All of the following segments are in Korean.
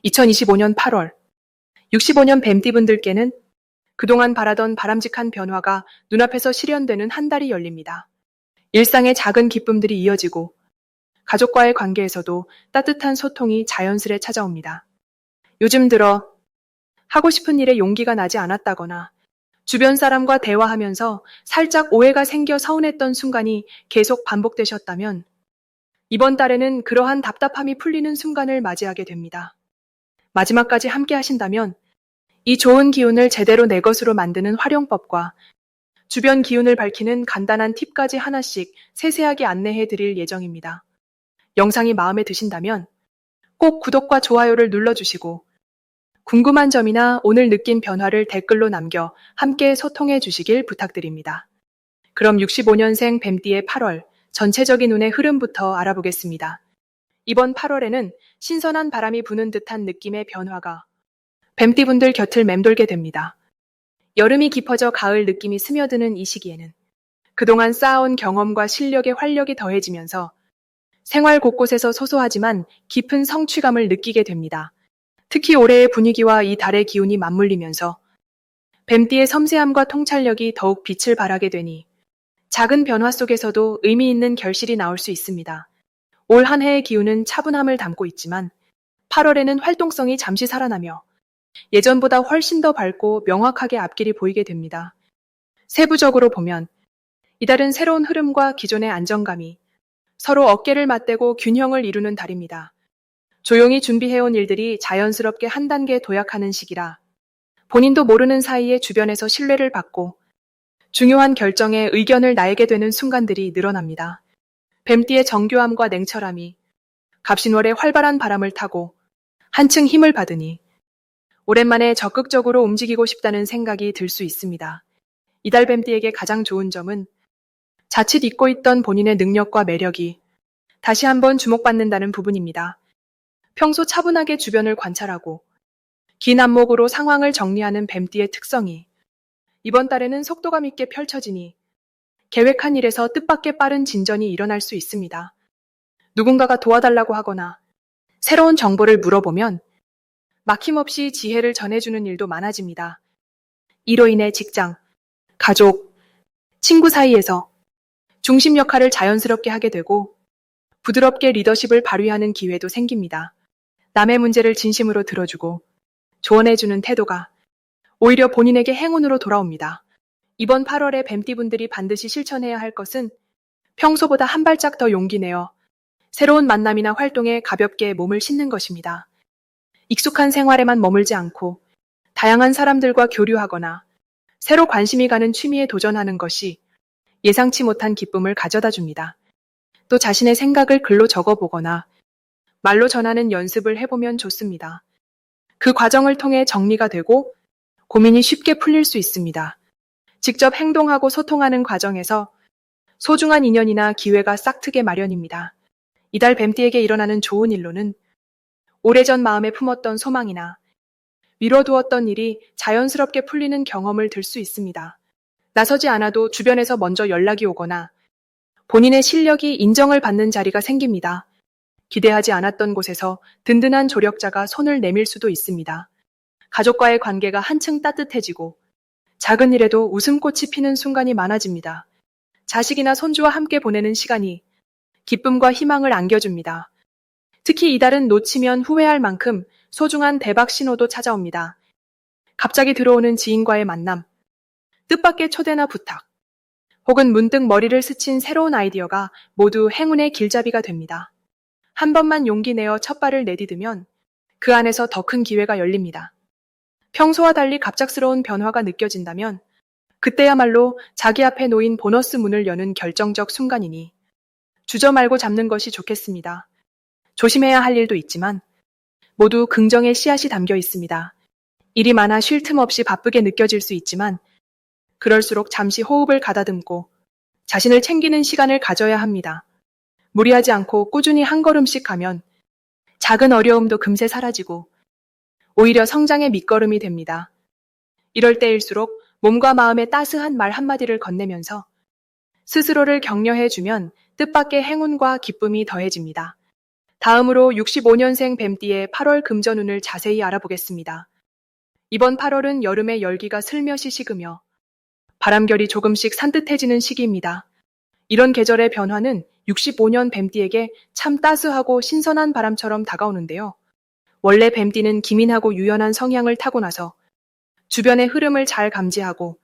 2025년 8월, 65년 뱀띠분들께는 그동안 바라던 바람직한 변화가 눈앞에서 실현되는 한 달이 열립니다. 일상의 작은 기쁨들이 이어지고 가족과의 관계에서도 따뜻한 소통이 자연스레 찾아옵니다. 요즘 들어 하고 싶은 일에 용기가 나지 않았다거나 주변 사람과 대화하면서 살짝 오해가 생겨 서운했던 순간이 계속 반복되셨다면 이번 달에는 그러한 답답함이 풀리는 순간을 맞이하게 됩니다. 마지막까지 함께 하신다면 이 좋은 기운을 제대로 내 것으로 만드는 활용법과 주변 기운을 밝히는 간단한 팁까지 하나씩 세세하게 안내해 드릴 예정입니다. 영상이 마음에 드신다면 꼭 구독과 좋아요를 눌러주시고 궁금한 점이나 오늘 느낀 변화를 댓글로 남겨 함께 소통해 주시길 부탁드립니다. 그럼 65년생 뱀띠의 8월 전체적인 운의 흐름부터 알아보겠습니다. 이번 8월에는 신선한 바람이 부는 듯한 느낌의 변화가 뱀띠분들 곁을 맴돌게 됩니다. 여름이 깊어져 가을 느낌이 스며드는 이 시기에는 그동안 쌓아온 경험과 실력의 활력이 더해지면서 생활 곳곳에서 소소하지만 깊은 성취감을 느끼게 됩니다. 특히 올해의 분위기와 이 달의 기운이 맞물리면서 뱀띠의 섬세함과 통찰력이 더욱 빛을 발하게 되니 작은 변화 속에서도 의미 있는 결실이 나올 수 있습니다. 올 한 해의 기운은 차분함을 담고 있지만 8월에는 활동성이 잠시 살아나며 예전보다 훨씬 더 밝고 명확하게 앞길이 보이게 됩니다. 세부적으로 보면 이달은 새로운 흐름과 기존의 안정감이 서로 어깨를 맞대고 균형을 이루는 달입니다. 조용히 준비해온 일들이 자연스럽게 한 단계 도약하는 시기라 본인도 모르는 사이에 주변에서 신뢰를 받고 중요한 결정에 의견을 나에게 되는 순간들이 늘어납니다. 뱀띠의 정교함과 냉철함이 갑신월의 활발한 바람을 타고 한층 힘을 받으니 오랜만에 적극적으로 움직이고 싶다는 생각이 들 수 있습니다. 이달 뱀띠에게 가장 좋은 점은 자칫 잊고 있던 본인의 능력과 매력이 다시 한번 주목받는다는 부분입니다. 평소 차분하게 주변을 관찰하고 긴 안목으로 상황을 정리하는 뱀띠의 특성이 이번 달에는 속도감 있게 펼쳐지니 계획한 일에서 뜻밖의 빠른 진전이 일어날 수 있습니다. 누군가가 도와달라고 하거나 새로운 정보를 물어보면 막힘없이 지혜를 전해주는 일도 많아집니다. 이로 인해 직장, 가족, 친구 사이에서 중심 역할을 자연스럽게 하게 되고 부드럽게 리더십을 발휘하는 기회도 생깁니다. 남의 문제를 진심으로 들어주고 조언해주는 태도가 오히려 본인에게 행운으로 돌아옵니다. 이번 8월에 뱀띠분들이 반드시 실천해야 할 것은 평소보다 한 발짝 더 용기 내어 새로운 만남이나 활동에 가볍게 몸을 싣는 것입니다. 익숙한 생활에만 머물지 않고 다양한 사람들과 교류하거나 새로 관심이 가는 취미에 도전하는 것이 예상치 못한 기쁨을 가져다 줍니다. 또 자신의 생각을 글로 적어보거나 말로 전하는 연습을 해보면 좋습니다. 그 과정을 통해 정리가 되고 고민이 쉽게 풀릴 수 있습니다. 직접 행동하고 소통하는 과정에서 소중한 인연이나 기회가 싹트게 마련입니다. 이달 뱀띠에게 일어나는 좋은 일로는 오래전 마음에 품었던 소망이나 미뤄두었던 일이 자연스럽게 풀리는 경험을 들 수 있습니다. 나서지 않아도 주변에서 먼저 연락이 오거나 본인의 실력이 인정을 받는 자리가 생깁니다. 기대하지 않았던 곳에서 든든한 조력자가 손을 내밀 수도 있습니다. 가족과의 관계가 한층 따뜻해지고 작은 일에도 웃음꽃이 피는 순간이 많아집니다. 자식이나 손주와 함께 보내는 시간이 기쁨과 희망을 안겨줍니다. 특히 이달은 놓치면 후회할 만큼 소중한 대박 신호도 찾아옵니다. 갑자기 들어오는 지인과의 만남, 뜻밖의 초대나 부탁, 혹은 문득 머리를 스친 새로운 아이디어가 모두 행운의 길잡이가 됩니다. 한 번만 용기 내어 첫 발을 내디디면 그 안에서 더 큰 기회가 열립니다. 평소와 달리 갑작스러운 변화가 느껴진다면 그때야말로 자기 앞에 놓인 보너스 문을 여는 결정적 순간이니 주저 말고 잡는 것이 좋겠습니다. 조심해야 할 일도 있지만 모두 긍정의 씨앗이 담겨 있습니다. 일이 많아 쉴 틈 없이 바쁘게 느껴질 수 있지만 그럴수록 잠시 호흡을 가다듬고 자신을 챙기는 시간을 가져야 합니다. 무리하지 않고 꾸준히 한 걸음씩 가면 작은 어려움도 금세 사라지고 오히려 성장의 밑거름이 됩니다. 이럴 때일수록 몸과 마음에 따스한 말 한마디를 건네면서 스스로를 격려해주면 뜻밖의 행운과 기쁨이 더해집니다. 다음으로 65년생 뱀띠의 8월 금전운을 자세히 알아보겠습니다. 이번 8월은 여름의 열기가 슬며시 식으며 바람결이 조금씩 산뜻해지는 시기입니다. 이런 계절의 변화는 65년 뱀띠에게 참 따스하고 신선한 바람처럼 다가오는데요. 원래 뱀띠는 기민하고 유연한 성향을 타고나서 주변의 흐름을 잘 감지하고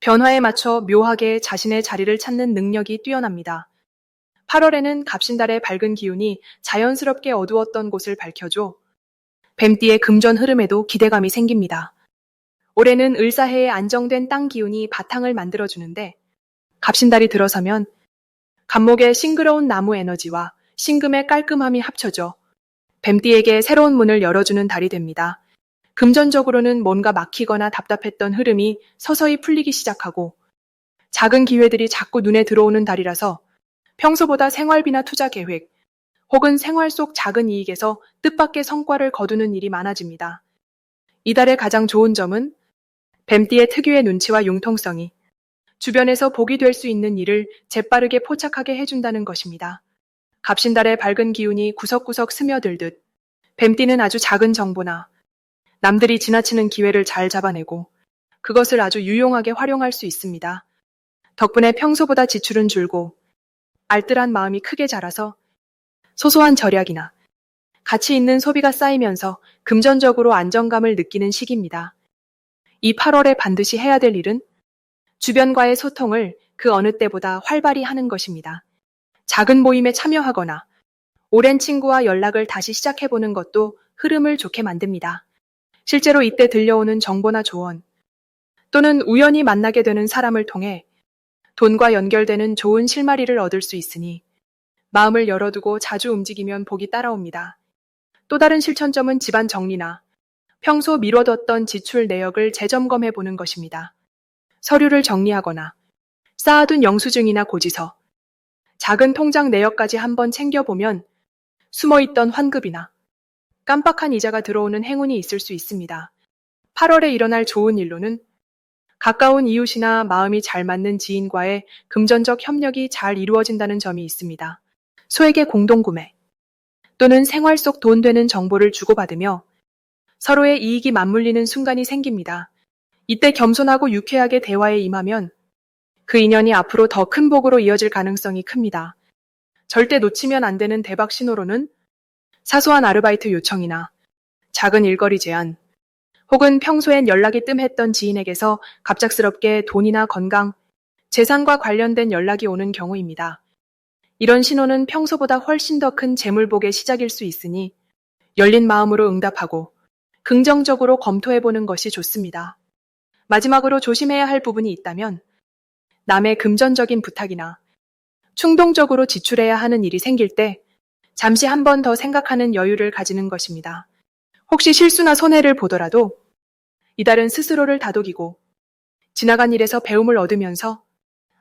변화에 맞춰 묘하게 자신의 자리를 찾는 능력이 뛰어납니다. 8월에는 갑신달의 밝은 기운이 자연스럽게 어두웠던 곳을 밝혀줘 뱀띠의 금전 흐름에도 기대감이 생깁니다. 올해는 을사해의 안정된 땅 기운이 바탕을 만들어주는데 갑신달이 들어서면 갑목의 싱그러운 나무 에너지와 신금의 깔끔함이 합쳐져 뱀띠에게 새로운 문을 열어주는 달이 됩니다. 금전적으로는 뭔가 막히거나 답답했던 흐름이 서서히 풀리기 시작하고 작은 기회들이 자꾸 눈에 들어오는 달이라서 평소보다 생활비나 투자 계획 혹은 생활 속 작은 이익에서 뜻밖의 성과를 거두는 일이 많아집니다. 이달의 가장 좋은 점은 뱀띠의 특유의 눈치와 융통성이 주변에서 복이 될 수 있는 일을 재빠르게 포착하게 해준다는 것입니다. 갑신달의 밝은 기운이 구석구석 스며들듯 뱀띠는 아주 작은 정보나 남들이 지나치는 기회를 잘 잡아내고 그것을 아주 유용하게 활용할 수 있습니다. 덕분에 평소보다 지출은 줄고 알뜰한 마음이 크게 자라서 소소한 절약이나 가치 있는 소비가 쌓이면서 금전적으로 안정감을 느끼는 시기입니다. 이 8월에 반드시 해야 될 일은 주변과의 소통을 그 어느 때보다 활발히 하는 것입니다. 작은 모임에 참여하거나 오랜 친구와 연락을 다시 시작해보는 것도 흐름을 좋게 만듭니다. 실제로 이때 들려오는 정보나 조언 또는 우연히 만나게 되는 사람을 통해 돈과 연결되는 좋은 실마리를 얻을 수 있으니 마음을 열어두고 자주 움직이면 복이 따라옵니다. 또 다른 실천점은 집안 정리나 평소 미뤄뒀던 지출 내역을 재점검해 보는 것입니다. 서류를 정리하거나 쌓아둔 영수증이나 고지서, 작은 통장 내역까지 한번 챙겨보면 숨어있던 환급이나 깜빡한 이자가 들어오는 행운이 있을 수 있습니다. 8월에 일어날 좋은 일로는 가까운 이웃이나 마음이 잘 맞는 지인과의 금전적 협력이 잘 이루어진다는 점이 있습니다. 소액의 공동구매 또는 생활 속 돈 되는 정보를 주고받으며 서로의 이익이 맞물리는 순간이 생깁니다. 이때 겸손하고 유쾌하게 대화에 임하면 그 인연이 앞으로 더 큰 복으로 이어질 가능성이 큽니다. 절대 놓치면 안 되는 대박 신호로는 사소한 아르바이트 요청이나 작은 일거리 제안, 혹은 평소엔 연락이 뜸했던 지인에게서 갑작스럽게 돈이나 건강, 재산과 관련된 연락이 오는 경우입니다. 이런 신호는 평소보다 훨씬 더 큰 재물복의 시작일 수 있으니 열린 마음으로 응답하고 긍정적으로 검토해보는 것이 좋습니다. 마지막으로 조심해야 할 부분이 있다면 남의 금전적인 부탁이나 충동적으로 지출해야 하는 일이 생길 때 잠시 한 번 더 생각하는 여유를 가지는 것입니다. 혹시 실수나 손해를 보더라도 이달은 스스로를 다독이고 지나간 일에서 배움을 얻으면서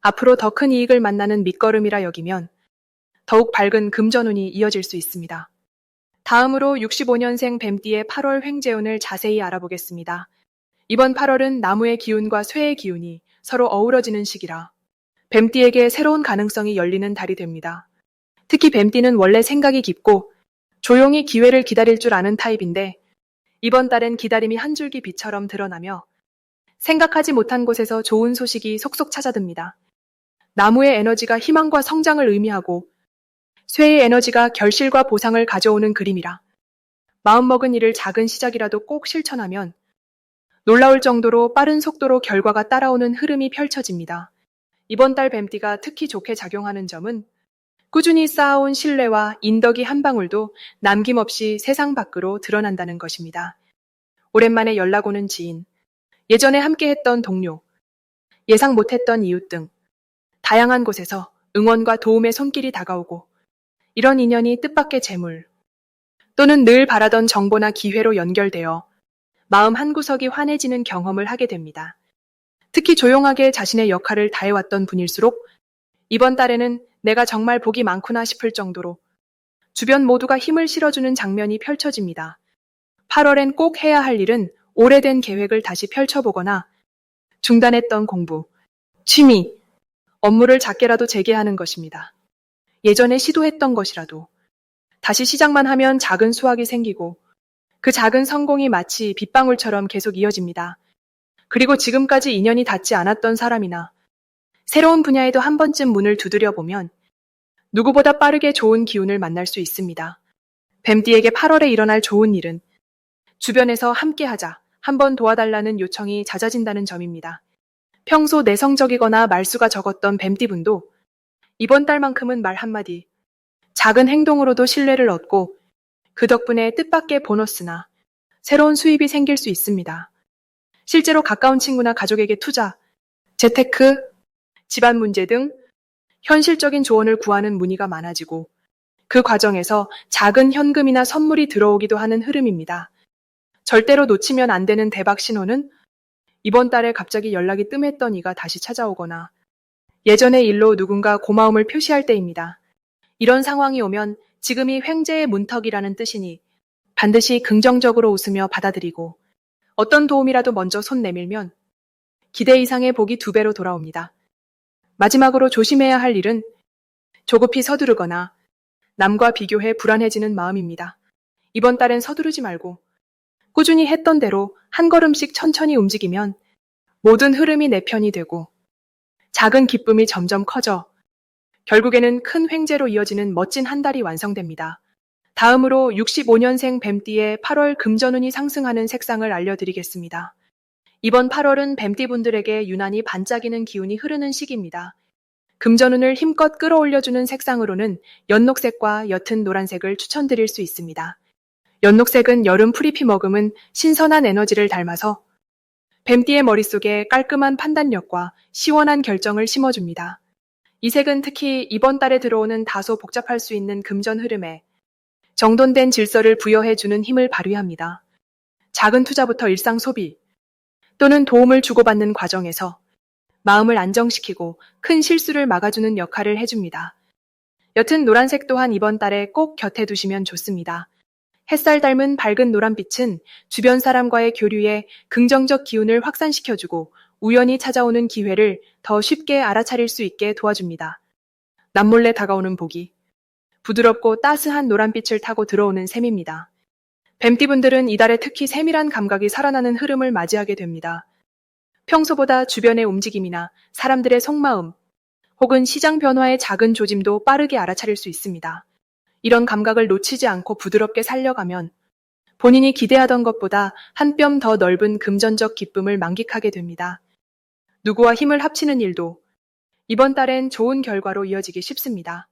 앞으로 더 큰 이익을 만나는 밑거름이라 여기면 더욱 밝은 금전운이 이어질 수 있습니다. 다음으로 65년생 뱀띠의 8월 횡재운을 자세히 알아보겠습니다. 이번 8월은 나무의 기운과 쇠의 기운이 서로 어우러지는 시기라 뱀띠에게 새로운 가능성이 열리는 달이 됩니다. 특히 뱀띠는 원래 생각이 깊고 조용히 기회를 기다릴 줄 아는 타입인데 이번 달엔 기다림이 한 줄기 빛처럼 드러나며 생각하지 못한 곳에서 좋은 소식이 속속 찾아듭니다. 나무의 에너지가 희망과 성장을 의미하고 쇠의 에너지가 결실과 보상을 가져오는 그림이라 마음먹은 일을 작은 시작이라도 꼭 실천하면 놀라울 정도로 빠른 속도로 결과가 따라오는 흐름이 펼쳐집니다. 이번 달 뱀띠가 특히 좋게 작용하는 점은 꾸준히 쌓아온 신뢰와 인덕이 한 방울도 남김없이 세상 밖으로 드러난다는 것입니다. 오랜만에 연락 오는 지인, 예전에 함께했던 동료, 예상 못했던 이웃 등 다양한 곳에서 응원과 도움의 손길이 다가오고 이런 인연이 뜻밖의 재물 또는 늘 바라던 정보나 기회로 연결되어 마음 한구석이 환해지는 경험을 하게 됩니다. 특히 조용하게 자신의 역할을 다해왔던 분일수록 이번 달에는 내가 정말 복이 많구나 싶을 정도로 주변 모두가 힘을 실어주는 장면이 펼쳐집니다. 8월엔 꼭 해야 할 일은 오래된 계획을 다시 펼쳐보거나 중단했던 공부, 취미, 업무를 작게라도 재개하는 것입니다. 예전에 시도했던 것이라도 다시 시작만 하면 작은 수확이 생기고 그 작은 성공이 마치 빗방울처럼 계속 이어집니다. 그리고 지금까지 인연이 닿지 않았던 사람이나 새로운 분야에도 한 번쯤 문을 두드려 보면 누구보다 빠르게 좋은 기운을 만날 수 있습니다. 뱀띠에게 8월에 일어날 좋은 일은 주변에서 함께하자, 한번 도와달라는 요청이 잦아진다는 점입니다. 평소 내성적이거나 말수가 적었던 뱀띠분도 이번 달만큼은 말 한마디, 작은 행동으로도 신뢰를 얻고 그 덕분에 뜻밖의 보너스나 새로운 수입이 생길 수 있습니다. 실제로 가까운 친구나 가족에게 투자, 재테크, 집안 문제 등 현실적인 조언을 구하는 문의가 많아지고 그 과정에서 작은 현금이나 선물이 들어오기도 하는 흐름입니다. 절대로 놓치면 안 되는 대박 신호는 이번 달에 갑자기 연락이 뜸했던 이가 다시 찾아오거나 예전의 일로 누군가 고마움을 표시할 때입니다. 이런 상황이 오면 지금이 횡재의 문턱이라는 뜻이니 반드시 긍정적으로 웃으며 받아들이고 어떤 도움이라도 먼저 손 내밀면 기대 이상의 복이 2배로 돌아옵니다. 마지막으로 조심해야 할 일은 조급히 서두르거나 남과 비교해 불안해지는 마음입니다. 이번 달엔 서두르지 말고 꾸준히 했던 대로 한 걸음씩 천천히 움직이면 모든 흐름이 내 편이 되고 작은 기쁨이 점점 커져 결국에는 큰 횡재로 이어지는 멋진 한 달이 완성됩니다. 다음으로 65년생 뱀띠의 8월 금전운이 상승하는 색상을 알려드리겠습니다. 이번 8월은 뱀띠분들에게 유난히 반짝이는 기운이 흐르는 시기입니다. 금전운을 힘껏 끌어올려주는 색상으로는 연녹색과 옅은 노란색을 추천드릴 수 있습니다. 연녹색은 여름 프리피 머금은 신선한 에너지를 닮아서 뱀띠의 머릿속에 깔끔한 판단력과 시원한 결정을 심어줍니다. 이 색은 특히 이번 달에 들어오는 다소 복잡할 수 있는 금전 흐름에 정돈된 질서를 부여해주는 힘을 발휘합니다. 작은 투자부터 일상 소비 또는 도움을 주고받는 과정에서 마음을 안정시키고 큰 실수를 막아주는 역할을 해줍니다. 옅은 노란색 또한 이번 달에 꼭 곁에 두시면 좋습니다. 햇살 닮은 밝은 노란빛은 주변 사람과의 교류에 긍정적 기운을 확산시켜주고 우연히 찾아오는 기회를 더 쉽게 알아차릴 수 있게 도와줍니다. 남몰래 다가오는 복이 부드럽고 따스한 노란빛을 타고 들어오는 셈입니다. 뱀띠분들은 이달에 특히 세밀한 감각이 살아나는 흐름을 맞이하게 됩니다. 평소보다 주변의 움직임이나 사람들의 속마음 혹은 시장 변화의 작은 조짐도 빠르게 알아차릴 수 있습니다. 이런 감각을 놓치지 않고 부드럽게 살려가면 본인이 기대하던 것보다 한 뼘 더 넓은 금전적 기쁨을 만끽하게 됩니다. 누구와 힘을 합치는 일도 이번 달엔 좋은 결과로 이어지기 쉽습니다.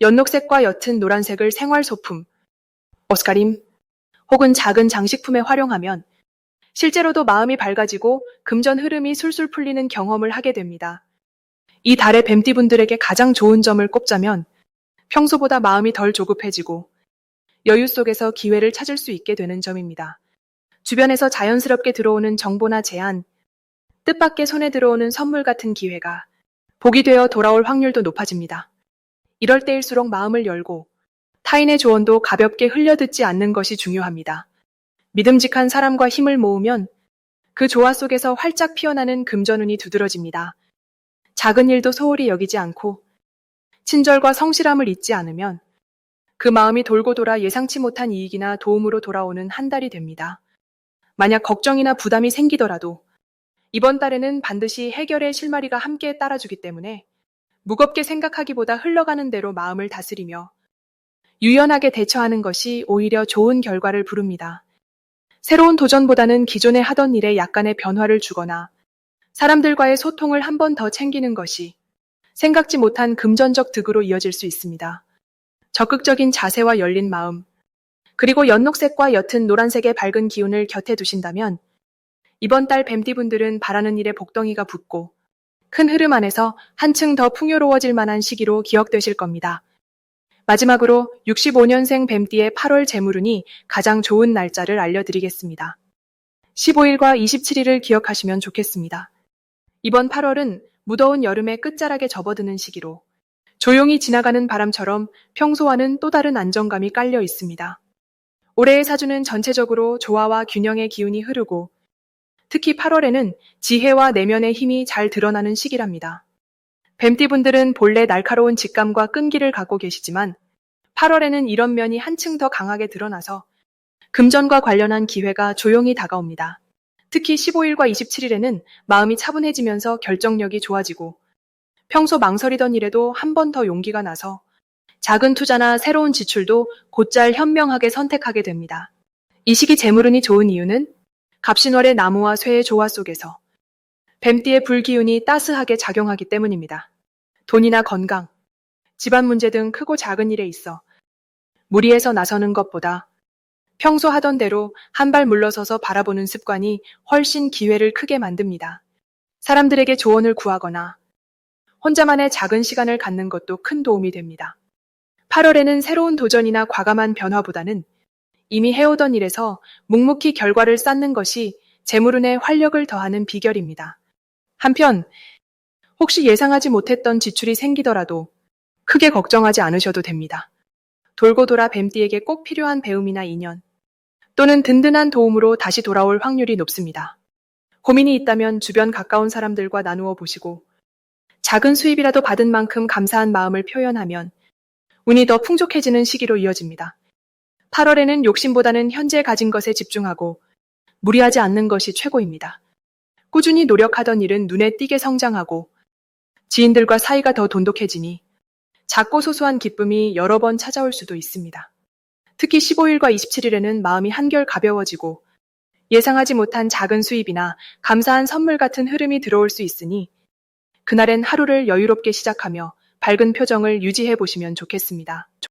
연녹색과 옅은 노란색을 생활소품, 옷가림 혹은 작은 장식품에 활용하면 실제로도 마음이 밝아지고 금전 흐름이 술술 풀리는 경험을 하게 됩니다. 이 달의 뱀띠분들에게 가장 좋은 점을 꼽자면 평소보다 마음이 덜 조급해지고 여유 속에서 기회를 찾을 수 있게 되는 점입니다. 주변에서 자연스럽게 들어오는 정보나 제안, 뜻밖의 손에 들어오는 선물 같은 기회가 복이 되어 돌아올 확률도 높아집니다. 이럴 때일수록 마음을 열고 타인의 조언도 가볍게 흘려듣지 않는 것이 중요합니다. 믿음직한 사람과 힘을 모으면 그 조화 속에서 활짝 피어나는 금전운이 두드러집니다. 작은 일도 소홀히 여기지 않고 친절과 성실함을 잊지 않으면 그 마음이 돌고 돌아 예상치 못한 이익이나 도움으로 돌아오는 한 달이 됩니다. 만약 걱정이나 부담이 생기더라도 이번 달에는 반드시 해결의 실마리가 함께 따라주기 때문에 무겁게 생각하기보다 흘러가는 대로 마음을 다스리며 유연하게 대처하는 것이 오히려 좋은 결과를 부릅니다. 새로운 도전보다는 기존에 하던 일에 약간의 변화를 주거나 사람들과의 소통을 한 번 더 챙기는 것이 생각지 못한 금전적 득으로 이어질 수 있습니다. 적극적인 자세와 열린 마음, 그리고 연녹색과 옅은 노란색의 밝은 기운을 곁에 두신다면 이번 달 뱀띠분들은 바라는 일에 복덩이가 붙고 큰 흐름 안에서 한층 더 풍요로워질 만한 시기로 기억되실 겁니다. 마지막으로 65년생 뱀띠의 8월 재물운이 가장 좋은 날짜를 알려드리겠습니다. 15일과 27일을 기억하시면 좋겠습니다. 이번 8월은 무더운 여름의 끝자락에 접어드는 시기로 조용히 지나가는 바람처럼 평소와는 또 다른 안정감이 깔려 있습니다. 올해의 사주는 전체적으로 조화와 균형의 기운이 흐르고 특히 8월에는 지혜와 내면의 힘이 잘 드러나는 시기랍니다. 뱀띠분들은 본래 날카로운 직감과 끈기를 갖고 계시지만 8월에는 이런 면이 한층 더 강하게 드러나서 금전과 관련한 기회가 조용히 다가옵니다. 특히 15일과 27일에는 마음이 차분해지면서 결정력이 좋아지고 평소 망설이던 일에도 한 번 더 용기가 나서 작은 투자나 새로운 지출도 곧잘 현명하게 선택하게 됩니다. 이 시기 재물운이 좋은 이유는 갑신월의 나무와 쇠의 조화 속에서 뱀띠의 불기운이 따스하게 작용하기 때문입니다. 돈이나 건강, 집안 문제 등 크고 작은 일에 있어 무리해서 나서는 것보다 평소 하던 대로 한 발 물러서서 바라보는 습관이 훨씬 기회를 크게 만듭니다. 사람들에게 조언을 구하거나 혼자만의 작은 시간을 갖는 것도 큰 도움이 됩니다. 8월에는 새로운 도전이나 과감한 변화보다는 이미 해오던 일에서 묵묵히 결과를 쌓는 것이 재물운에 활력을 더하는 비결입니다. 한편 혹시 예상하지 못했던 지출이 생기더라도 크게 걱정하지 않으셔도 됩니다. 돌고 돌아 뱀띠에게 꼭 필요한 배움이나 인연 또는 든든한 도움으로 다시 돌아올 확률이 높습니다. 고민이 있다면 주변 가까운 사람들과 나누어 보시고 작은 수입이라도 받은 만큼 감사한 마음을 표현하면 운이 더 풍족해지는 시기로 이어집니다. 8월에는 욕심보다는 현재 가진 것에 집중하고 무리하지 않는 것이 최고입니다. 꾸준히 노력하던 일은 눈에 띄게 성장하고 지인들과 사이가 더 돈독해지니 작고 소소한 기쁨이 여러 번 찾아올 수도 있습니다. 특히 15일과 27일에는 마음이 한결 가벼워지고 예상하지 못한 작은 수입이나 감사한 선물 같은 흐름이 들어올 수 있으니 그날엔 하루를 여유롭게 시작하며 밝은 표정을 유지해 보시면 좋겠습니다.